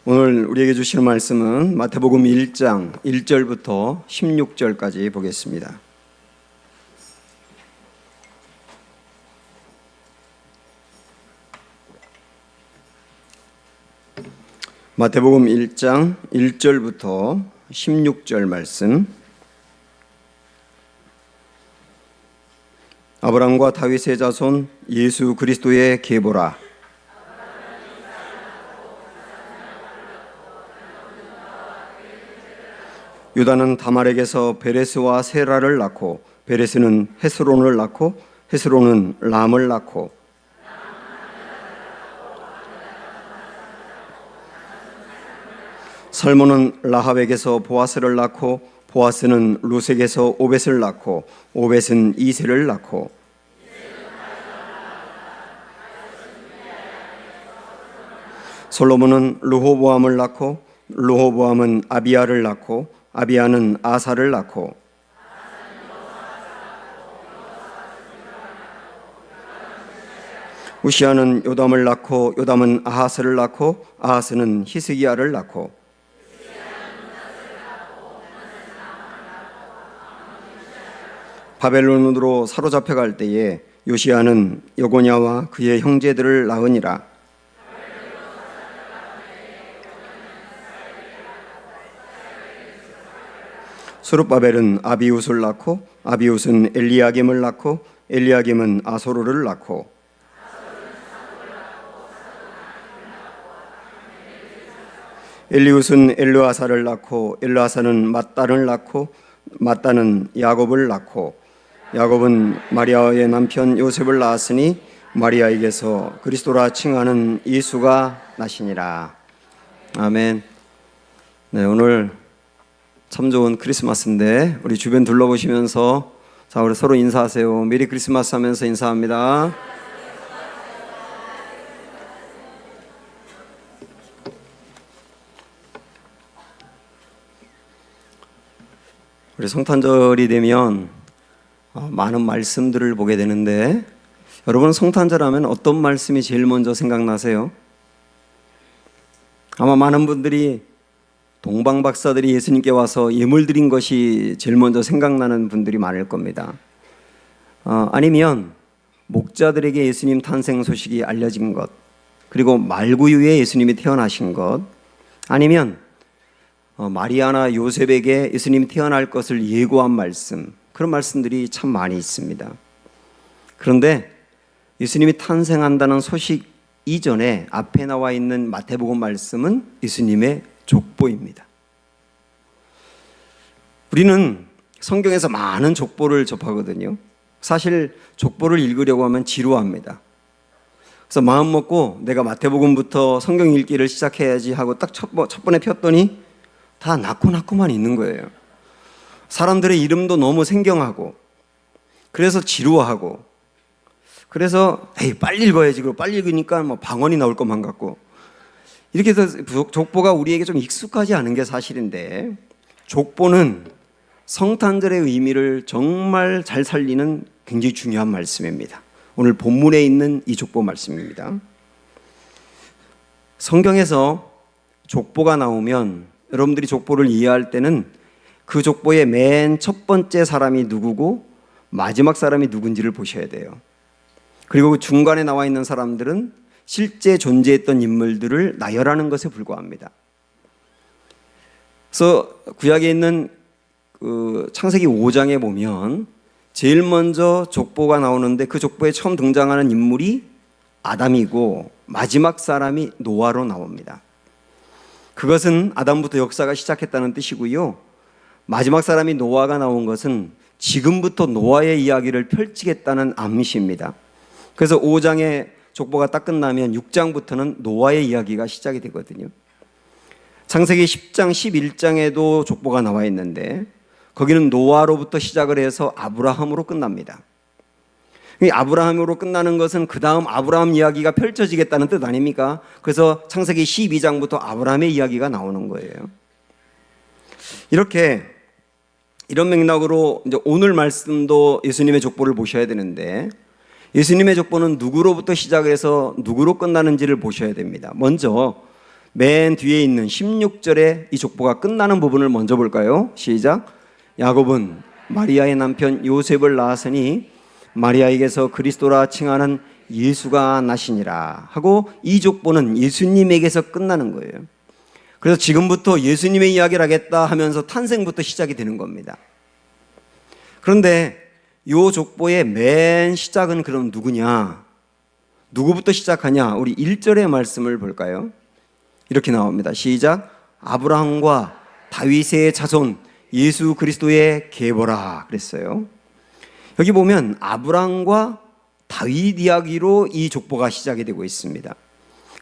오늘 우리에게 주시는 말씀은 마태복음 1장 1절부터 16절까지 보겠습니다. 마태복음 1장 1절부터 16절 말씀. 아브라함과 다윗의 자손 예수 그리스도의 계보라. 유다는 다말에게서 베레스와 세라를 낳고, 베레스는 헤스론을 낳고, 헤스론은 람을 낳고, 살몬은 라합에게서 보아스를 낳고, 보아스는 루색에서 오벳을 낳고, 오벳은 이새를 낳고, 솔로몬은 르호보암을 낳고, 르호보암은 아비야를 낳고, 아비야는 아사를 낳고, 우시아는 요담을 낳고, 요담은 아하스를 낳고, 아하스는 히스기야를 낳고, 바벨론으로 사로잡혀 갈 때에 요시아는 여고냐와 그의 형제들을 낳으니라. 스룹바벨은 아비웃을 낳고, 아비웃은 엘리야김을 낳고, 엘리야김은 아소르를 낳고, 엘리웃은 엘르아사를 낳고, 엘르아사는 mat단을 낳고, mat단은 야곱을 낳고, 야곱은 마리아의 남편 요셉을 낳았으니 마리아에게서 그리스도라 칭하는 예수가 나시니라. 아멘. 네, 오늘 참 좋은 크리스마스인데 우리 주변 둘러보시면서 자, 우리 서로 인사하세요. 메리 크리스마스 하면서 인사합니다. 우리 성탄절이 되면 많은 말씀들을 보게 되는데, 여러분 성탄절 하면 어떤 말씀이 제일 먼저 생각나세요? 아마 많은 분들이 동방 박사들이 예수님께 와서 예물 드린 것이 제일 먼저 생각나는 분들이 많을 겁니다. 아니면 목자들에게 예수님 탄생 소식이 알려진 것, 그리고 말구유에 예수님이 태어나신 것, 아니면 마리아나 요셉에게 예수님이 태어날 것을 예고한 말씀, 그런 말씀들이 참 많이 있습니다. 그런데 예수님이 탄생한다는 소식 이전에 앞에 나와 있는 마태복음 말씀은 예수님의 족보입니다. 우리는 성경에서 많은 족보를 접하거든요. 사실 족보를 읽으려고 하면 지루합니다. 그래서 마음 먹고 내가 마태복음부터 성경 읽기를 시작해야지 하고 딱 첫 번에 폈더니 다 낳고만 있는 거예요. 사람들의 이름도 너무 생경하고, 그래서 지루하고, 그래서 빨리 읽어야지. 그리고 빨리 읽으니까 방언이 나올 것만 같고, 이렇게 해서 족보가 우리에게 좀 익숙하지 않은 게 사실인데, 족보는 성탄절의 의미를 정말 잘 살리는 굉장히 중요한 말씀입니다. 오늘 본문에 있는 이 족보 말씀입니다. 성경에서 족보가 나오면 여러분들이 족보를 이해할 때는 그 족보의 맨 첫 번째 사람이 누구고 마지막 사람이 누군지를 보셔야 돼요. 그리고 그 중간에 나와 있는 사람들은 실제 존재했던 인물들을 나열하는 것에 불과합니다. 그래서 구약에 있는 창세기 5장에 보면 제일 먼저 족보가 나오는데, 그 족보에 처음 등장하는 인물이 아담이고 마지막 사람이 노아로 나옵니다. 그것은 아담부터 역사가 시작했다는 뜻이고요. 마지막 사람이 노아가 나온 것은 지금부터 노아의 이야기를 펼치겠다는 암시입니다. 그래서 5장의 족보가 딱 끝나면 6장부터는 노아의 이야기가 시작이 되거든요. 창세기 10장, 11장에도 족보가 나와 있는데 거기는 노아로부터 시작을 해서 아브라함으로 끝납니다. 아브라함으로 끝나는 것은 그 다음 아브라함 이야기가 펼쳐지겠다는 뜻 아닙니까? 그래서 창세기 12장부터 아브라함의 이야기가 나오는 거예요. 이런 맥락으로 이제 오늘 말씀도 예수님의 족보를 보셔야 되는데, 예수님의 족보는 누구로부터 시작해서 누구로 끝나는지를 보셔야 됩니다. 먼저 맨 뒤에 있는 16절에 이 족보가 끝나는 부분을 먼저 볼까요? 시작. 야곱은 마리아의 남편 요셉을 낳았으니 마리아에게서 그리스도라 칭하는 예수가 나시니라 하고 이 족보는 예수님에게서 끝나는 거예요. 그래서 지금부터 예수님의 이야기를 하겠다 하면서 탄생부터 시작이 되는 겁니다. 그런데 이 족보의 맨 시작은 그럼 누구냐? 누구부터 시작하냐? 우리 1절의 말씀을 볼까요? 이렇게 나옵니다. 시작. 아브라함과 다윗의 자손 예수 그리스도의 계보라 그랬어요. 여기 보면 아브라함과 다윗 이야기로 이 족보가 시작이 되고 있습니다.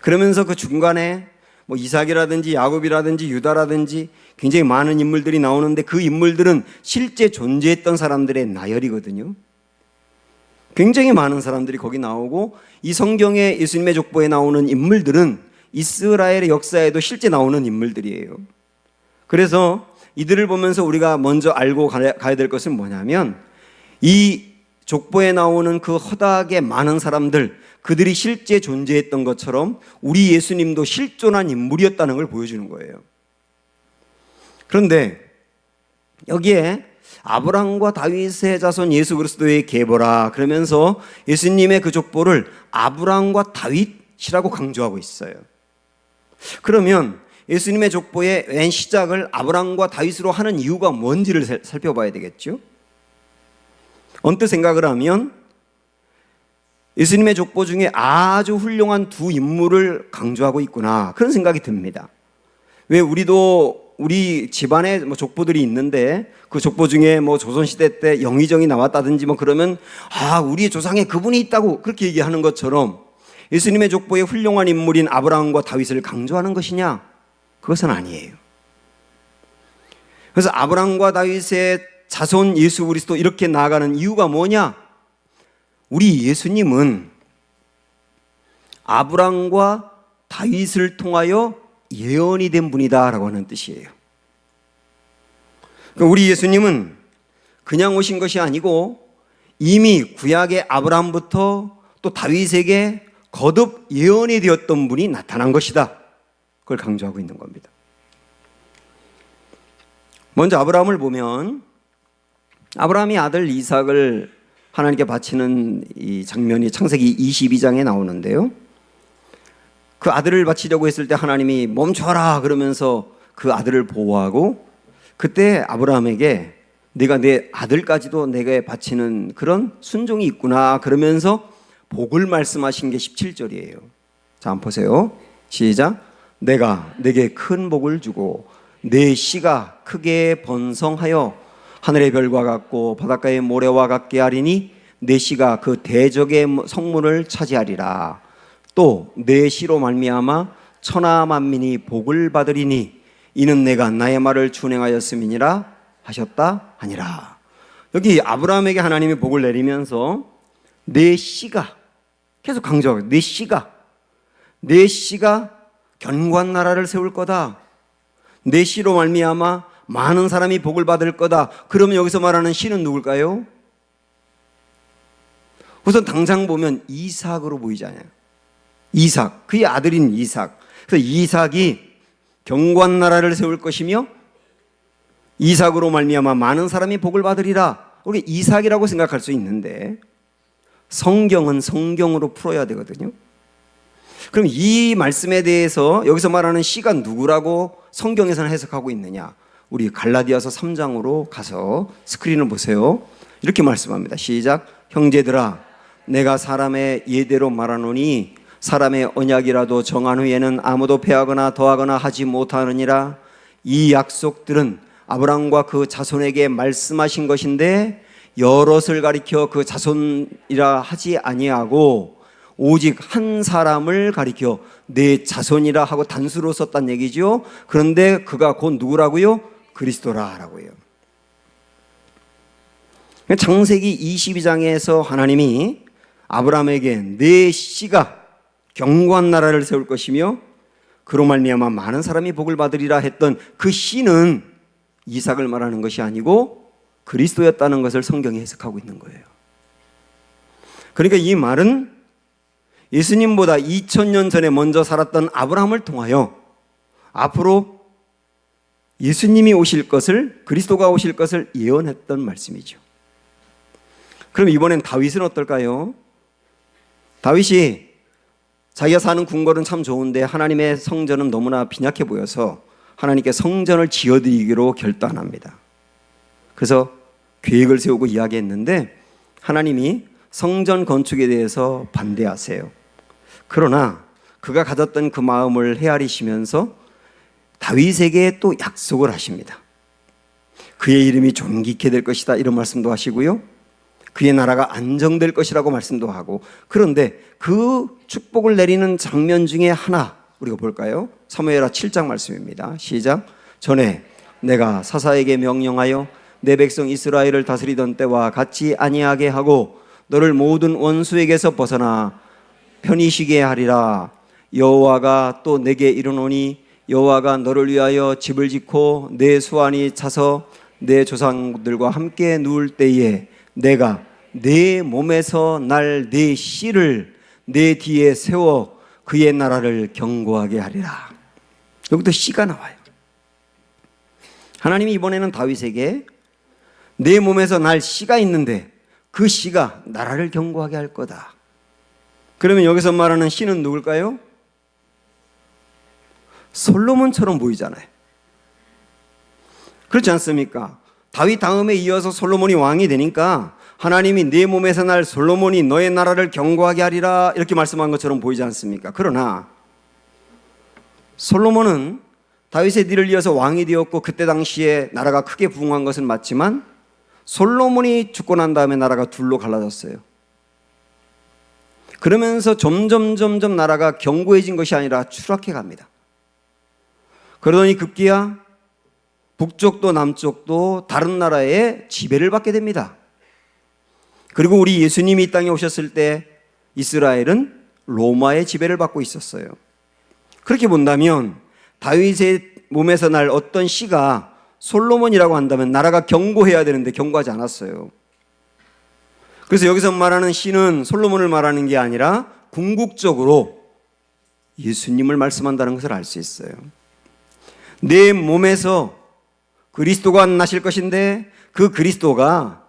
그러면서 그 중간에 뭐 이삭이라든지 야곱이라든지 유다라든지 굉장히 많은 인물들이 나오는데 그 인물들은 실제 존재했던 사람들의 나열이거든요. 굉장히 많은 사람들이 거기 나오고 이 성경의 예수님의 족보에 나오는 인물들은 이스라엘의 역사에도 실제 나오는 인물들이에요. 그래서 이들을 보면서 우리가 먼저 알고 가야 될 것은 뭐냐면 이 족보에 나오는 그 허다하게 많은 사람들, 그들이 실제 존재했던 것처럼 우리 예수님도 실존한 인물이었다는 걸 보여주는 거예요. 그런데 여기에 아브라함과 다윗의 자손 예수 그리스도의 계보라 그러면서 예수님의 그 족보를 아브라함과 다윗이라고 강조하고 있어요. 그러면 예수님의 족보의 맨 시작을 아브라함과 다윗으로 하는 이유가 뭔지를 살펴봐야 되겠죠. 언뜻 생각을 하면 예수님의 족보 중에 아주 훌륭한 두 인물을 강조하고 있구나 그런 생각이 듭니다. 왜 우리 집안에 뭐 족보들이 있는데 그 족보 중에 뭐 조선시대 때 영의정이 나왔다든지 뭐 그러면 우리 조상에 그분이 있다고 그렇게 얘기하는 것처럼 예수님의 족보의 훌륭한 인물인 아브라함과 다윗을 강조하는 것이냐? 그것은 아니에요. 그래서 아브라함과 다윗의 자손 예수 그리스도 이렇게 나아가는 이유가 뭐냐? 우리 예수님은 아브라함과 다윗을 통하여 예언이 된 분이다라고 하는 뜻이에요. 그러니까 우리 예수님은 그냥 오신 것이 아니고 이미 구약의 아브라함부터 또 다윗에게 거듭 예언이 되었던 분이 나타난 것이다. 그걸 강조하고 있는 겁니다. 먼저 아브라함을 보면 아브라함이 아들 이삭을 하나님께 바치는 이 장면이 창세기 22장에 나오는데요. 그 아들을 바치려고 했을 때 하나님이 멈춰라 그러면서 그 아들을 보호하고 그때 아브라함에게 네가 내 아들까지도 내게 바치는 그런 순종이 있구나 그러면서 복을 말씀하신 게 17절이에요. 자, 한번 보세요. 시작. 내가 내게 큰 복을 주고 내 씨가 크게 번성하여 하늘의 별과 같고 바닷가의 모래와 같게 하리니 내 씨가 그 대적의 성문을 차지하리라. 또 내 씨로 말미암아 천하 만민이 복을 받으리니 이는 내가 나의 말을 준행하였음이니라 하셨다 하니라. 여기 아브라함에게 하나님이 복을 내리면서 내 씨가 계속 강조하고 내 씨가 견고한 나라를 세울 거다. 내 씨로 말미암아 많은 사람이 복을 받을 거다. 그러면 여기서 말하는 씨는 누굴까요? 우선 당장 보면 이삭으로 보이잖아요. 이삭, 그의 아들인 이삭. 그래서 이삭이 견고한 나라를 세울 것이며 이삭으로 말미암아 많은 사람이 복을 받으리라. 우리 이삭이라고 생각할 수 있는데 성경은 성경으로 풀어야 되거든요. 그럼 이 말씀에 대해서 여기서 말하는 씨가 누구라고 성경에서는 해석하고 있느냐? 우리 갈라디아서 3장으로 가서 스크린을 보세요. 이렇게 말씀합니다. 시작. 형제들아, 내가 사람의 예대로 말하노니 사람의 언약이라도 정한 후에는 아무도 패하거나 더하거나 하지 못하느니라. 이 약속들은 아브라함과 그 자손에게 말씀하신 것인데 여럿을 가리켜 그 자손이라 하지 아니하고 오직 한 사람을 가리켜 내 자손이라 하고 단수로 썼단 얘기죠. 그런데 그가 곧 누구라고요? 그리스도라라고요. 창세기 22장에서 하나님이 아브라함에게 내 씨가 견고한 나라를 세울 것이며 그로 말미암아 많은 사람이 복을 받으리라 했던 그 씨는 이삭을 말하는 것이 아니고 그리스도였다는 것을 성경이 해석하고 있는 거예요. 그러니까 이 말은 예수님보다 2000년 전에 먼저 살았던 아브라함을 통하여 앞으로 예수님이 오실 것을, 그리스도가 오실 것을 예언했던 말씀이죠. 그럼 이번엔 다윗은 어떨까요? 다윗이 자기가 사는 궁궐은 참 좋은데 하나님의 성전은 너무나 빈약해 보여서 하나님께 성전을 지어드리기로 결단합니다. 그래서 계획을 세우고 이야기했는데 하나님이 성전 건축에 대해서 반대하세요. 그러나 그가 가졌던 그 마음을 헤아리시면서 다윗에게 또 약속을 하십니다. 그의 이름이 존귀케 될 것이다, 이런 말씀도 하시고요, 그의 나라가 안정될 것이라고 말씀도 하고. 그런데 그 축복을 내리는 장면 중에 하나 우리가 볼까요? 사무엘하 7장 말씀입니다. 시작. 전에 내가 사사에게 명령하여 내 백성 이스라엘을 다스리던 때와 같이 아니하게 하고 너를 모든 원수에게서 벗어나 편히 쉬게 하리라. 여호와가 또 내게 이르노니 여호와가 너를 위하여 집을 짓고 내 수완이 차서 내 조상들과 함께 누울 때에 내가 내 몸에서 날 내 씨를 내 뒤에 세워 그의 나라를 견고하게 하리라. 여기도 씨가 나와요. 하나님이 이번에는 다윗에게 내 몸에서 날 씨가 있는데 그 씨가 나라를 견고하게 할 거다. 그러면 여기서 말하는 씨는 누굴까요? 솔로몬처럼 보이잖아요. 그렇지 않습니까? 다윗 다음에 이어서 솔로몬이 왕이 되니까 하나님이 내 몸에서 날 솔로몬이 너의 나라를 견고하게 하리라, 이렇게 말씀한 것처럼 보이지 않습니까? 그러나 솔로몬은 다윗의 뒤를 이어서 왕이 되었고 그때 당시에 나라가 크게 부흥한 것은 맞지만 솔로몬이 죽고 난 다음에 나라가 둘로 갈라졌어요. 그러면서 점점 나라가 견고해진 것이 아니라 추락해 갑니다. 그러더니 급기야 북쪽도 남쪽도 다른 나라의 지배를 받게 됩니다. 그리고 우리 예수님이 이 땅에 오셨을 때 이스라엘은 로마의 지배를 받고 있었어요. 그렇게 본다면 다윗의 몸에서 날 어떤 씨가 솔로몬이라고 한다면 나라가 견고해야 되는데 견고하지 않았어요. 그래서 여기서 말하는 씨는 솔로몬을 말하는 게 아니라 궁극적으로 예수님을 말씀한다는 것을 알 수 있어요. 내 몸에서 그리스도가 나실 것인데 그 그리스도가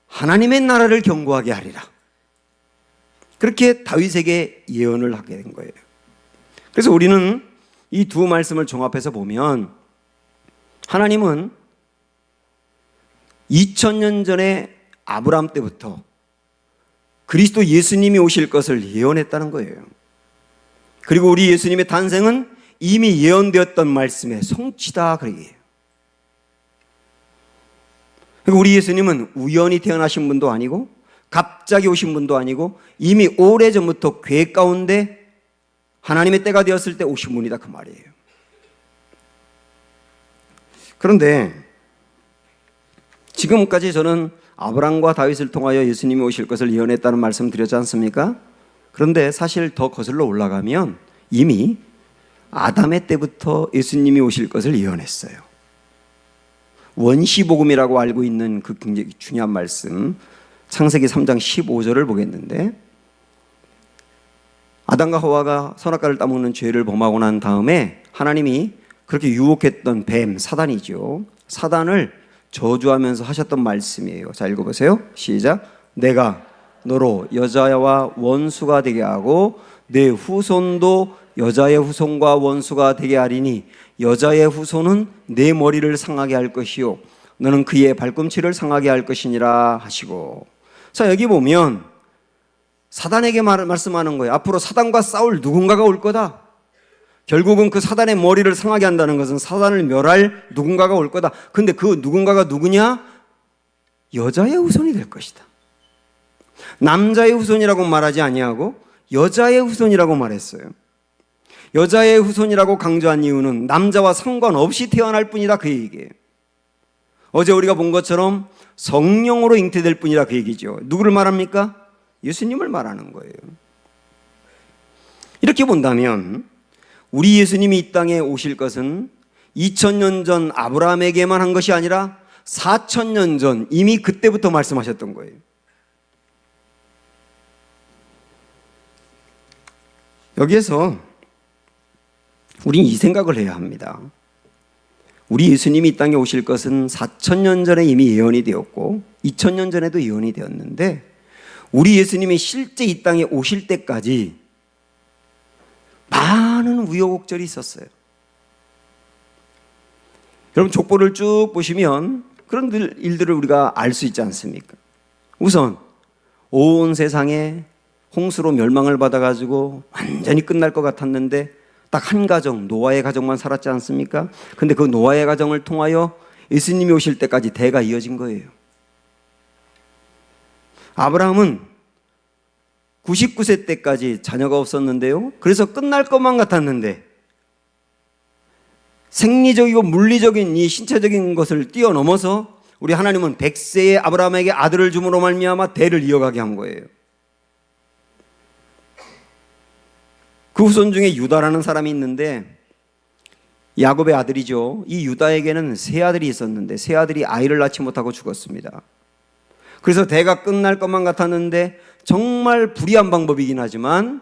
하나님의 나라를 견고하게 하리라. 그렇게 다윗에게 예언을 하게 된 거예요. 그래서 우리는 이 두 말씀을 종합해서 보면 하나님은 2000년 전에 아브라함 때부터 그리스도 예수님이 오실 것을 예언했다는 거예요. 그리고 우리 예수님의 탄생은 이미 예언되었던 말씀의 성취다, 그 얘기예요. 우리 예수님은 우연히 태어나신 분도 아니고 갑자기 오신 분도 아니고 이미 오래전부터 계획 가운데 하나님의 때가 되었을 때 오신 분이다, 그 말이에요. 그런데 지금까지 저는 아브라함과 다윗을 통하여 예수님이 오실 것을 예언했다는 말씀 드렸지 않습니까? 그런데 사실 더 거슬러 올라가면 이미 아담의 때부터 예수님이 오실 것을 예언했어요. 원시복음이라고 알고 있는 그 굉장히 중요한 말씀, 창세기 3장 15절을 보겠는데, 아담과 하와가 선악과를 따먹는 죄를 범하고 난 다음에 하나님이 그렇게 유혹했던 뱀, 사단이죠. 사단을 저주하면서 하셨던 말씀이에요. 자, 읽어보세요. 시작. 내가 너로 여자와 원수가 되게 하고 내 후손도 여자의 후손과 원수가 되게 하리니 여자의 후손은 내 머리를 상하게 할 것이요 너는 그의 발꿈치를 상하게 할 것이니라 하시고. 자, 여기 보면 사단에게 말씀하는 거예요. 앞으로 사단과 싸울 누군가가 올 거다. 결국은 그 사단의 머리를 상하게 한다는 것은 사단을 멸할 누군가가 올 거다. 근데 그 누군가가 누구냐? 여자의 후손이 될 것이다. 남자의 후손이라고 말하지 아니하고 여자의 후손이라고 말했어요. 여자의 후손이라고 강조한 이유는 남자와 상관없이 태어날 뿐이다, 그 얘기예요. 어제 우리가 본 것처럼 성령으로 잉태될 뿐이라 그 얘기죠. 누구를 말합니까? 예수님을 말하는 거예요. 이렇게 본다면 우리 예수님이 이 땅에 오실 것은 2000년 전 아브라함에게만 한 것이 아니라 4000년 전 이미 그때부터 말씀하셨던 거예요. 여기에서 우린 이 생각을 해야 합니다. 우리 예수님이 이 땅에 오실 것은 4,000년 전에 이미 예언이 되었고 2,000년 전에도 예언이 되었는데, 우리 예수님이 실제 이 땅에 오실 때까지 많은 우여곡절이 있었어요. 여러분, 족보를 쭉 보시면 그런 일들을 우리가 알 수 있지 않습니까? 우선 온 세상에 홍수로 멸망을 받아가지고 완전히 끝날 것 같았는데 딱 한 가정, 노아의 가정만 살았지 않습니까? 근데 그 노아의 가정을 통하여 예수님이 오실 때까지 대가 이어진 거예요. 아브라함은 99세 때까지 자녀가 없었는데요, 그래서 끝날 것만 같았는데 생리적이고 물리적인 이 신체적인 것을 뛰어넘어서 우리 하나님은 100세의 아브라함에게 아들을 줌으로 말미암아 대를 이어가게 한 거예요. 그 후손 중에 유다라는 사람이 있는데 야곱의 아들이죠. 이 유다에게는 세 아들이 있었는데 세 아들이 아이를 낳지 못하고 죽었습니다. 그래서 대가 끝날 것만 같았는데 정말 불의한 방법이긴 하지만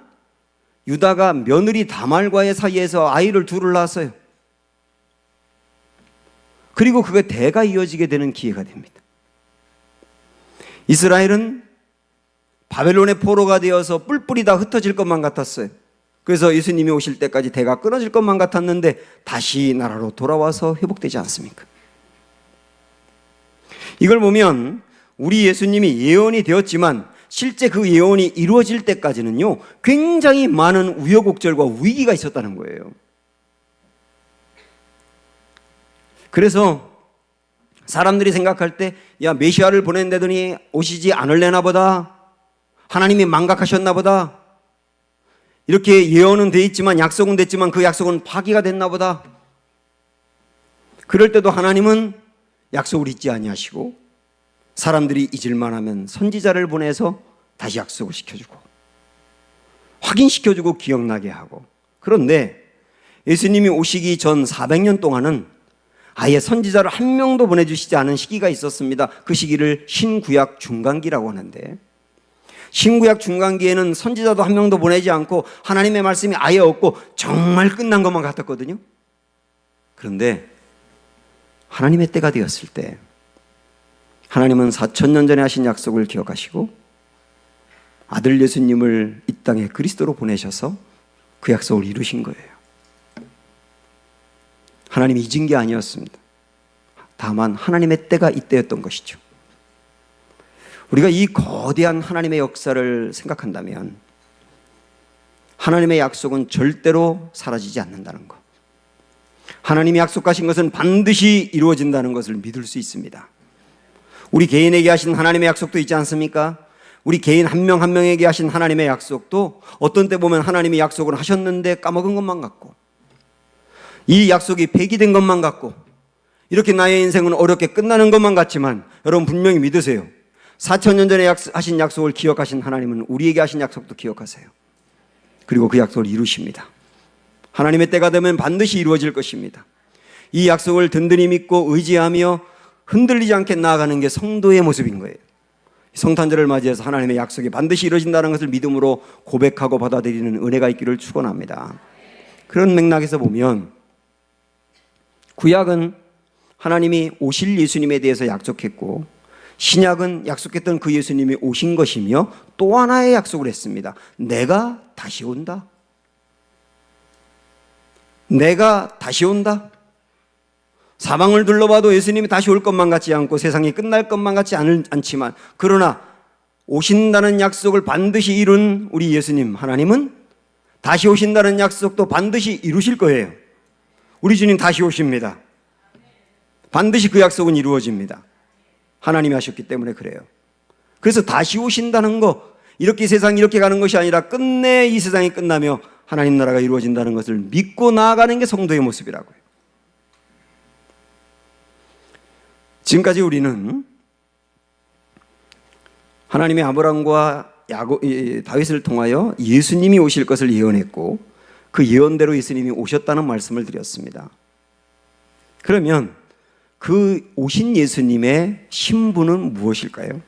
유다가 며느리 다말과의 사이에서 아이를 둘을 낳았어요. 그리고 그게 대가 이어지게 되는 기회가 됩니다. 이스라엘은 바벨론의 포로가 되어서 뿔뿔이 다 흩어질 것만 같았어요. 그래서 예수님이 오실 때까지 대가 끊어질 것만 같았는데 다시 나라로 돌아와서 회복되지 않습니까? 이걸 보면 우리 예수님이 예언이 되었지만 실제 그 예언이 이루어질 때까지는요, 굉장히 많은 우여곡절과 위기가 있었다는 거예요. 그래서 사람들이 생각할 때, 야, 메시아를 보낸다더니 오시지 않을래나 보다, 하나님이 망각하셨나 보다, 이렇게 예언은 돼 있지만 약속은 됐지만 그 약속은 파기가 됐나 보다. 그럴 때도 하나님은 약속을 잊지 아니하시고 사람들이 잊을만 하면 선지자를 보내서 다시 약속을 시켜주고 확인시켜주고 기억나게 하고. 그런데 예수님이 오시기 전 400년 동안은 아예 선지자를 한 명도 보내주시지 않은 시기가 있었습니다. 그 시기를 신구약 중간기라고 하는데, 신구약 중간기에는 선지자도 한 명도 보내지 않고 하나님의 말씀이 아예 없고 정말 끝난 것만 같았거든요. 그런데 하나님의 때가 되었을 때 하나님은 4,000년 전에 하신 약속을 기억하시고 아들 예수님을 이 땅에 그리스도로 보내셔서 그 약속을 이루신 거예요. 하나님이 잊은 게 아니었습니다. 다만 하나님의 때가 이때였던 것이죠. 우리가 이 거대한 하나님의 역사를 생각한다면 하나님의 약속은 절대로 사라지지 않는다는 것, 하나님이 약속하신 것은 반드시 이루어진다는 것을 믿을 수 있습니다. 우리 개인에게 하신 하나님의 약속도 있지 않습니까? 우리 개인 한 명 한 명에게 하신 하나님의 약속도 어떤 때 보면 하나님이 약속을 하셨는데 까먹은 것만 같고, 이 약속이 폐기된 것만 같고, 이렇게 나의 인생은 어렵게 끝나는 것만 같지만 여러분 분명히 믿으세요. 4,000년 전에 하신 약속을 기억하신 하나님은 우리에게 하신 약속도 기억하세요. 그리고 그 약속을 이루십니다. 하나님의 때가 되면 반드시 이루어질 것입니다. 이 약속을 든든히 믿고 의지하며 흔들리지 않게 나아가는 게 성도의 모습인 거예요. 성탄절을 맞이해서 하나님의 약속이 반드시 이루어진다는 것을 믿음으로 고백하고 받아들이는 은혜가 있기를 축원합니다. 그런 맥락에서 보면 구약은 하나님이 오실 예수님에 대해서 약속했고, 신약은 약속했던 그 예수님이 오신 것이며 또 하나의 약속을 했습니다. 내가 다시 온다. 내가 다시 온다. 사방을 둘러봐도 예수님이 다시 올 것만 같지 않고 세상이 끝날 것만 같지 않지만, 그러나 오신다는 약속을 반드시 이룬 우리 예수님 하나님은 다시 오신다는 약속도 반드시 이루실 거예요. 우리 주님 다시 오십니다. 반드시 그 약속은 이루어집니다. 하나님이 하셨기 때문에 그래요. 그래서 다시 오신다는 거, 이렇게 세상이 이렇게 가는 것이 아니라 끝내 이 세상이 끝나며 하나님 나라가 이루어진다는 것을 믿고 나아가는 게 성도의 모습이라고요. 지금까지 우리는 하나님의 아브라함과 다윗을 통하여 예수님이 오실 것을 예언했고 그 예언대로 예수님이 오셨다는 말씀을 드렸습니다. 그러면 그 오신 예수님의 신분은 무엇일까요?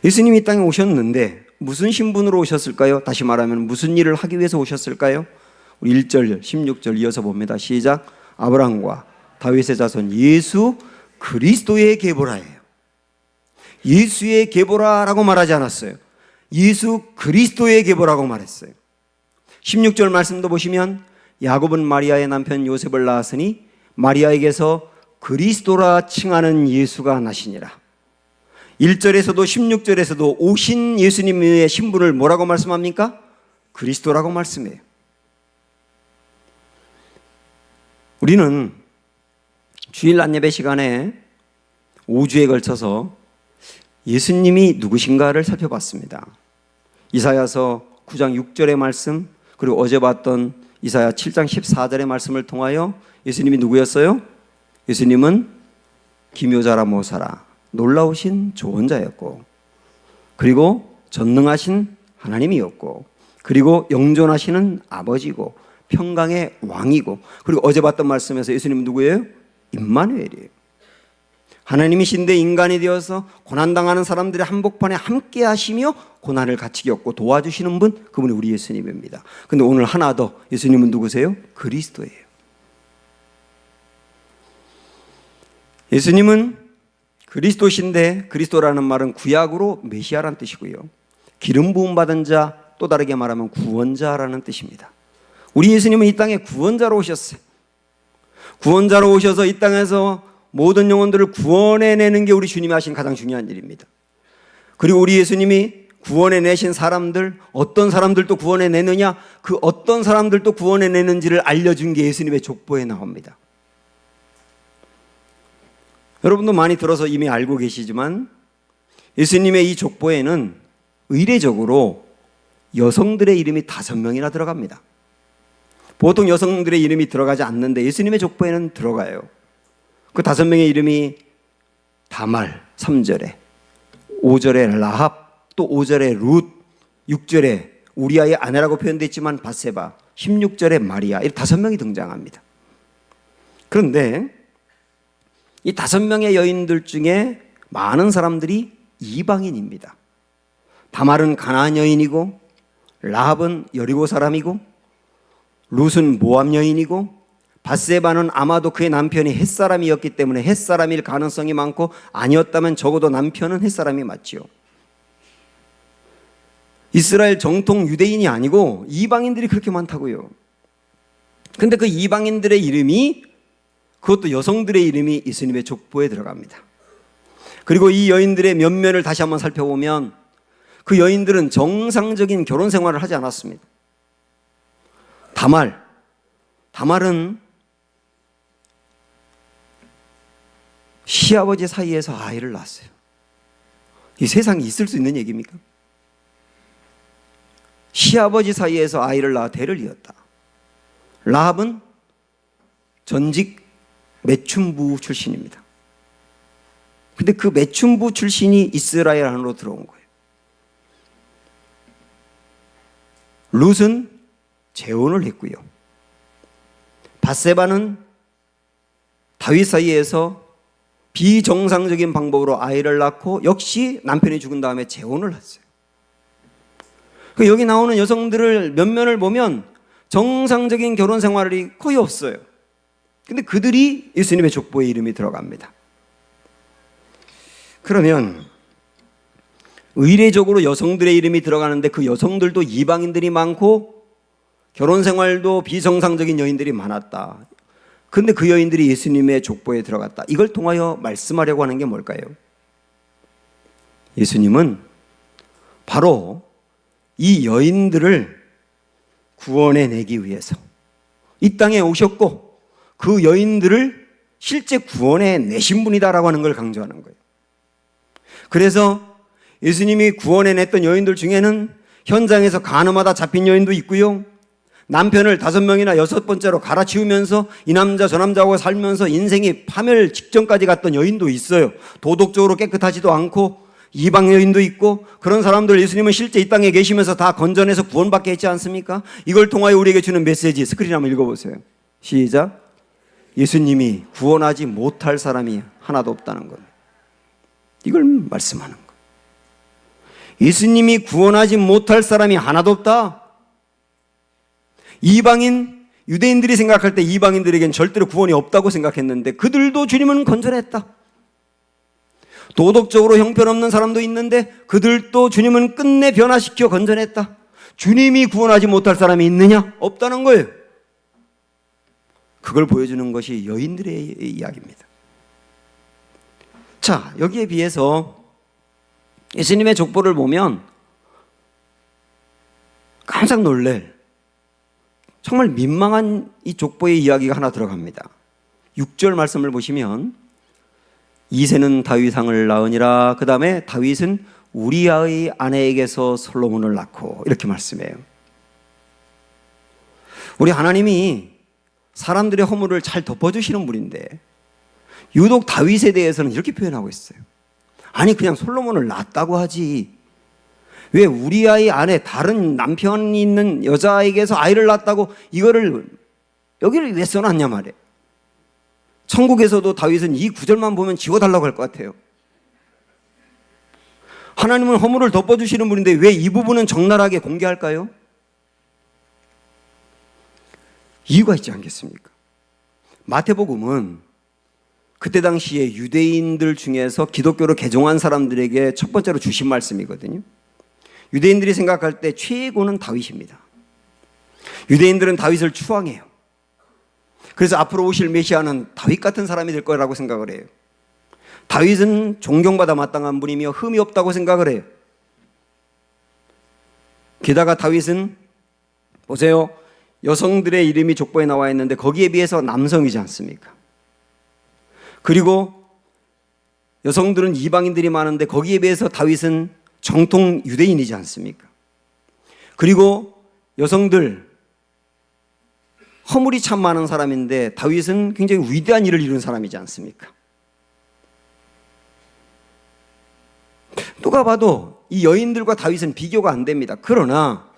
예수님이 이 땅에 오셨는데 무슨 신분으로 오셨을까요? 다시 말하면 무슨 일을 하기 위해서 오셨을까요? 우리 1절, 16절 이어서 봅니다. 시작. 아브라함과 다윗의 자손 예수 그리스도의 계보라예요. 예수의 계보라라고 말하지 않았어요. 예수 그리스도의 계보라고 말했어요. 16절 말씀도 보시면 야곱은 마리아의 남편 요셉을 낳았으니 마리아에게서 그리스도라 칭하는 예수가 나시니라. 1절에서도 16절에서도 오신 예수님의 신분을 뭐라고 말씀합니까? 그리스도라고 말씀해요. 우리는 주일 안예배 시간에 5주에 걸쳐서 예수님이 누구신가를 살펴봤습니다. 이사야서 9장 6절의 말씀, 그리고 어제 봤던 이사야 7장 14절의 말씀을 통하여 예수님이 누구였어요? 예수님은 기묘자라 모사라 놀라우신 조언자였고, 그리고 전능하신 하나님이었고, 그리고 영존하시는 아버지고 평강의 왕이고, 그리고 어제 봤던 말씀에서 예수님은 누구예요? 임마누엘이에요. 하나님이신데 인간이 되어서 고난당하는 사람들의 한복판에 함께 하시며 고난을 같이 겪고 도와주시는 분, 그분이 우리 예수님입니다. 근데 오늘 하나 더, 예수님은 누구세요? 그리스도예요. 예수님은 그리스도신데, 그리스도라는 말은 구약으로 메시아라는 뜻이고요, 기름 부음 받은 자, 또 다르게 말하면 구원자라는 뜻입니다. 우리 예수님은 이 땅에 구원자로 오셨어요. 구원자로 오셔서 이 땅에서 모든 영혼들을 구원해내는 게 우리 주님이 하신 가장 중요한 일입니다. 그리고 우리 예수님이 구원해내신 사람들, 어떤 사람들도 구원해내느냐, 그 어떤 사람들도 구원해내는지를 알려준 게 예수님의 족보에 나옵니다. 여러분도 많이 들어서 이미 알고 계시지만 예수님의 이 족보에는 의례적으로 여성들의 이름이 5명이나 들어갑니다. 보통 여성들의 이름이 들어가지 않는데 예수님의 족보에는 들어가요. 그 5명의 이름이 다말 3절에, 5절에 라합, 또 5절에 룻, 6절에 우리아의 아내라고 표현되어 있지만 바세바, 16절에 마리아, 이 5명이 등장합니다. 그런데 이 5명의 여인들 중에 많은 사람들이 이방인입니다. 다말은 가나안 여인이고, 라합은 여리고 사람이고, 룻은 모압 여인이고, 바세바는 아마도 그의 남편이 햇사람이었기 때문에 햇사람일 가능성이 많고, 아니었다면 적어도 남편은 햇사람이 맞지요. 이스라엘 정통 유대인이 아니고 이방인들이 그렇게 많다고요. 근데 그 이방인들의 이름이, 그것도 여성들의 이름이 예수님의 족보에 들어갑니다. 그리고 이 여인들의 면면을 다시 한번 살펴보면 그 여인들은 정상적인 결혼 생활을 하지 않았습니다. 다말은 시아버지 사이에서 아이를 낳았어요. 이 세상에 있을 수 있는 얘기입니까? 시아버지 사이에서 아이를 낳아 대를 이었다. 라합은 전직 매춘부 출신입니다. 근데 그 매춘부 출신이 이스라엘 안으로 들어온 거예요. 룻은 재혼을 했고요. 바세바는 다윗 사이에서 비정상적인 방법으로 아이를 낳고 역시 남편이 죽은 다음에 재혼을 했어요. 여기 나오는 여성들을 면면을 보면 정상적인 결혼 생활이 거의 없어요. 근데 그들이 예수님의 족보에 이름이 들어갑니다. 그러면 의례적으로 여성들의 이름이 들어가는데 그 여성들도 이방인들이 많고 결혼 생활도 비정상적인 여인들이 많았다. 근데 그 여인들이 예수님의 족보에 들어갔다. 이걸 통하여 말씀하려고 하는 게 뭘까요? 예수님은 바로 이 여인들을 구원해내기 위해서 이 땅에 오셨고 그 여인들을 실제 구원해내신 분이다라고 하는 걸 강조하는 거예요. 그래서 예수님이 구원해냈던 여인들 중에는 현장에서 간음하다 잡힌 여인도 있고요, 남편을 5명이나 6번째로 갈아치우면서 이 남자 저 남자하고 살면서 인생이 파멸 직전까지 갔던 여인도 있어요. 도덕적으로 깨끗하지도 않고 이방 여인도 있고, 그런 사람들 예수님은 실제 이 땅에 계시면서 다 건져내서 구원받게 했지 않습니까? 이걸 통하여 우리에게 주는 메시지, 스크린 한번 읽어보세요. 시작. 예수님이 구원하지 못할 사람이 하나도 없다는 것, 이걸 말씀하는 것. 예수님이 구원하지 못할 사람이 하나도 없다. 유대인들이 생각할 때 이방인들에겐 절대로 구원이 없다고 생각했는데 그들도 주님은 건져냈다. 도덕적으로 형편없는 사람도 있는데 그들도 주님은 끝내 변화시켜 건져냈다. 주님이 구원하지 못할 사람이 있느냐? 없다는 거예요. 그걸 보여주는 것이 여인들의 이야기입니다. 자, 여기에 비해서 예수님의 족보를 보면 깜짝 놀랄 정말 민망한 이 족보의 이야기가 하나 들어갑니다. 6절 말씀을 보시면 이새는 다윗왕을 낳으니라. 그 다음에 다윗은 우리아의 아내에게서 솔로몬을 낳고 이렇게 말씀해요. 우리 하나님이 사람들의 허물을 잘 덮어주시는 분인데 유독 다윗에 대해서는 이렇게 표현하고 있어요. 아니 그냥 솔로몬을 낳았다고 하지 왜 우리아의 아내 다른 남편이 있는 여자에게서 아이를 낳았다고 이거를 여기를 왜 써놨냐 말이에요. 천국에서도 다윗은 이 구절만 보면 지워달라고 할 것 같아요. 하나님은 허물을 덮어주시는 분인데 왜 이 부분은 적나라하게 공개할까요? 이유가 있지 않겠습니까? 마태복음은 그때 당시에 유대인들 중에서 기독교로 개종한 사람들에게 첫 번째로 주신 말씀이거든요. 유대인들이 생각할 때 최고는 다윗입니다. 유대인들은 다윗을 추앙해요. 그래서 앞으로 오실 메시아는 다윗 같은 사람이 될 거라고 생각을 해요. 다윗은 존경받아 마땅한 분이며 흠이 없다고 생각을 해요. 게다가 다윗은 보세요. 여성들의 이름이 족보에 나와 있는데 거기에 비해서 남성이지 않습니까? 그리고 여성들은 이방인들이 많은데 거기에 비해서 다윗은 정통 유대인이지 않습니까? 그리고 여성들 허물이 참 많은 사람인데 다윗은 굉장히 위대한 일을 이룬 사람이지 않습니까? 누가 봐도 이 여인들과 다윗은 비교가 안 됩니다. 그러나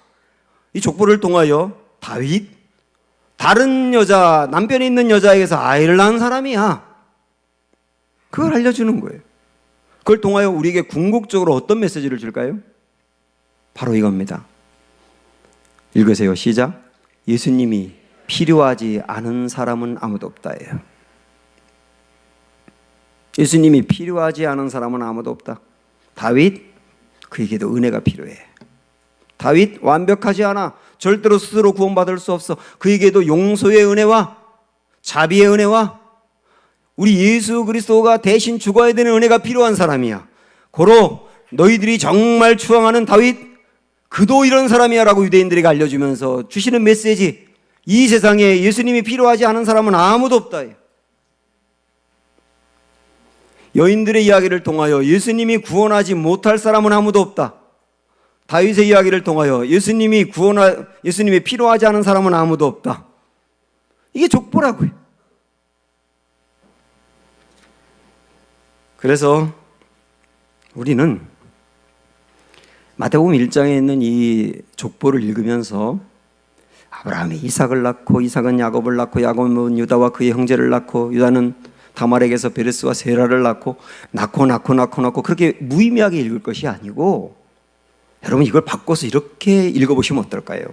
이 족보를 통하여 다윗 다른 여자 남편이 있는 여자에게서 아이를 낳은 사람이야. 그걸 알려주는 거예요. 그걸 통하여 우리에게 궁극적으로 어떤 메시지를 줄까요? 바로 이겁니다. 읽으세요. 시작. 예수님이 필요하지 않은 사람은 아무도 없다예요. 예수님이 필요하지 않은 사람은 아무도 없다. 다윗, 그에게도 은혜가 필요해. 다윗 완벽하지 않아. 절대로 스스로 구원받을 수 없어. 그에게도 용서의 은혜와 자비의 은혜와 우리 예수 그리스도가 대신 죽어야 되는 은혜가 필요한 사람이야. 고로 너희들이 정말 추앙하는 다윗, 그도 이런 사람이야 라고 유대인들에게 알려주면서 주시는 메시지, 이 세상에 예수님이 필요하지 않은 사람은 아무도 없다. 여인들의 이야기를 통하여 예수님이 구원하지 못할 사람은 아무도 없다. 다윗의 이야기를 통하여 예수님이 필요하지 않은 사람은 아무도 없다. 이게 족보라고요. 그래서 우리는 마태복음 1장에 있는 이 족보를 읽으면서 아브라함이 이삭을 낳고 이삭은 야곱을 낳고 야곱은 유다와 그의 형제를 낳고 유다는 다말에게서 베레스와 세라를 낳고 그렇게 무의미하게 읽을 것이 아니고 여러분 이걸 바꿔서 이렇게 읽어보시면 어떨까요?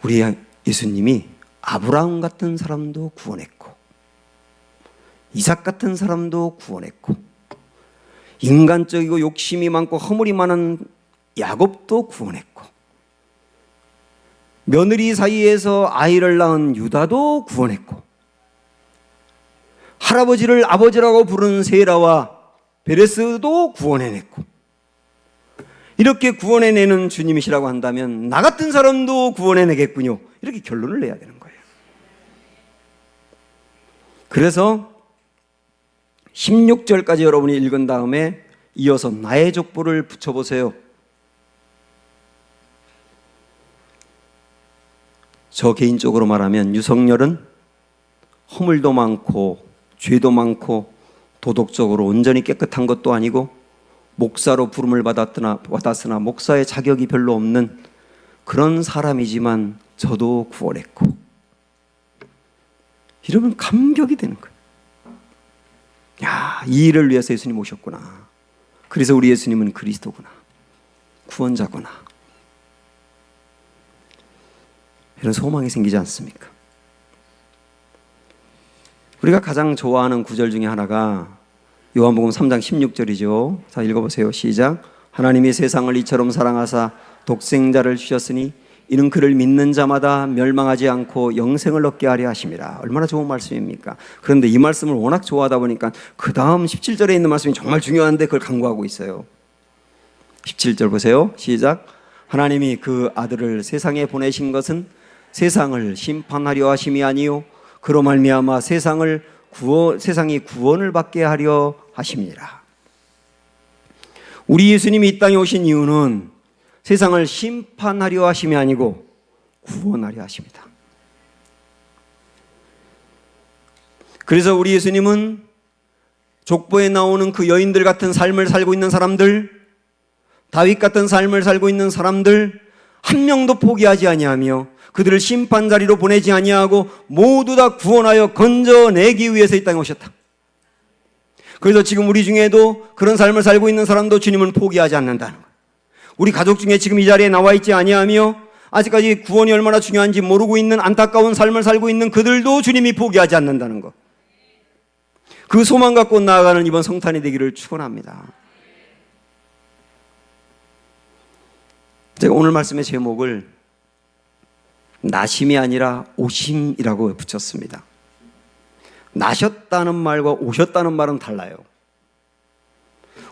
우리 예수님이 아브라함 같은 사람도 구원했고 이삭 같은 사람도 구원했고 인간적이고 욕심이 많고 허물이 많은 야곱도 구원했고 며느리 사이에서 아이를 낳은 유다도 구원했고 할아버지를 아버지라고 부르는 세라와 베레스도 구원해냈고 이렇게 구원해내는 주님이시라고 한다면 나 같은 사람도 구원해내겠군요. 이렇게 결론을 내야 되는 거예요. 그래서 16절까지 여러분이 읽은 다음에 이어서 나의 족보를 붙여보세요. 저 개인적으로 말하면 유석열은 허물도 많고 죄도 많고 도덕적으로 온전히 깨끗한 것도 아니고 목사로 부름을 받았으나 목사의 자격이 별로 없는 그런 사람이지만 저도 구원했고 이러면 감격이 되는 거예요. 야, 이 일을 위해서 예수님 오셨구나. 그래서 우리 예수님은 그리스도구나. 구원자구나. 이런 소망이 생기지 않습니까? 우리가 가장 좋아하는 구절 중에 하나가 요한복음 3장 16절이죠. 자, 읽어보세요. 시작. 하나님이 세상을 이처럼 사랑하사 독생자를 주셨으니 이는 그를 믿는 자마다 멸망하지 않고 영생을 얻게 하려 하심이라. 얼마나 좋은 말씀입니까? 그런데 이 말씀을 워낙 좋아하다 보니까 그 다음 17절에 있는 말씀이 정말 중요한데 그걸 강구하고 있어요. 17절 보세요. 시작. 하나님이 그 아들을 세상에 보내신 것은 세상을 심판하려 하심이 아니요 그로 말미암아 세상이 구원을 받게 하려 하심이라. 우리 예수님이 이 땅에 오신 이유는 세상을 심판하려 하심이 아니고 구원하려 하십니다. 그래서 우리 예수님은 족보에 나오는 그 여인들 같은 삶을 살고 있는 사람들, 다윗 같은 삶을 살고 있는 사람들 한 명도 포기하지 아니하며 그들을 심판 자리로 보내지 아니하고 모두 다 구원하여 건져내기 위해서 이 땅에 오셨다. 그래서 지금 우리 중에도 그런 삶을 살고 있는 사람도 주님은 포기하지 않는다는 거예요. 우리 가족 중에 지금 이 자리에 나와 있지 아니하며 아직까지 구원이 얼마나 중요한지 모르고 있는 안타까운 삶을 살고 있는 그들도 주님이 포기하지 않는다는 것. 그 소망 갖고 나아가는 이번 성탄이 되기를 축원합니다. 제가 오늘 말씀의 제목을 나심이 아니라 오심이라고 붙였습니다. 나셨다는 말과 오셨다는 말은 달라요.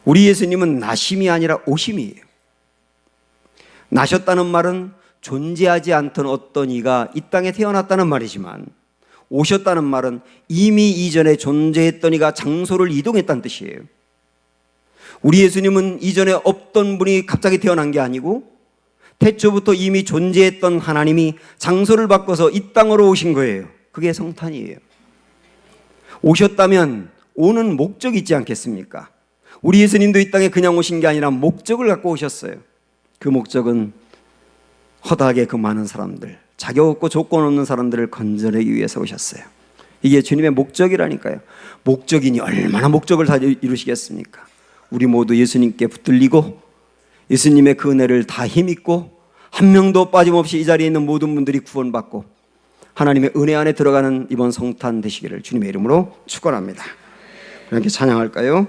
우리 예수님은 나심이 아니라 오심이에요. 나셨다는 말은 존재하지 않던 어떤 이가 이 땅에 태어났다는 말이지만 오셨다는 말은 이미 이전에 존재했던 이가 장소를 이동했다는 뜻이에요. 우리 예수님은 이전에 없던 분이 갑자기 태어난 게 아니고 태초부터 이미 존재했던 하나님이 장소를 바꿔서 이 땅으로 오신 거예요. 그게 성탄이에요. 오셨다면 오는 목적이 있지 않겠습니까? 우리 예수님도 이 땅에 그냥 오신 게 아니라 목적을 갖고 오셨어요. 그 목적은 허다하게 그 많은 사람들, 자격 없고 조건 없는 사람들을 건져내기 위해서 오셨어요. 이게 주님의 목적이라니까요. 목적이니 얼마나 목적을 다 이루시겠습니까? 우리 모두 예수님께 붙들리고 예수님의 그 은혜를 다 힘입고 한 명도 빠짐없이 이 자리에 있는 모든 분들이 구원받고 하나님의 은혜 안에 들어가는 이번 성탄 되시기를 주님의 이름으로 축원합니다. 이렇게 찬양할까요?